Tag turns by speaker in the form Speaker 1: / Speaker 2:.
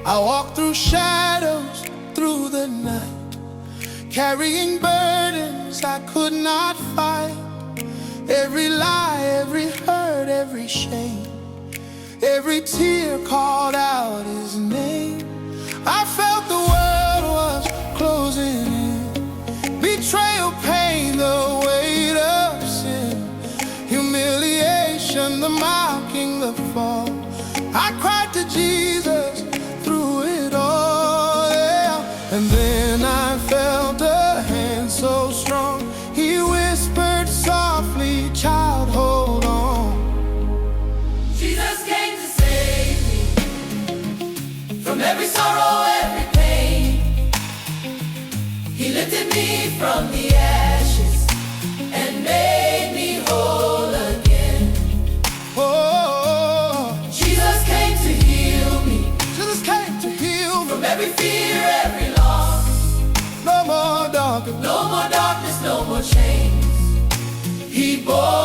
Speaker 1: I walk through shadows through the night, carrying burdens I could not fight. Every lie, every hurt, every shame, every tear called out his name. I felt the world was closing in, betrayal, pain, the weight of sin, humiliation, the mocking, the fall. I cried to Jesus through it all, yeah. And then I felt a hand so strong. He whispered softly, child, hold on.
Speaker 2: Jesus came to save me from every sorrow, every pain. He lifted me from the ashes and made me whole again.
Speaker 1: Oh,
Speaker 2: Jesus came to heal me
Speaker 1: Jesus came to heal me
Speaker 2: from every fear, every loss.
Speaker 1: no more darkness,
Speaker 2: No more darkness, no more chains. He bore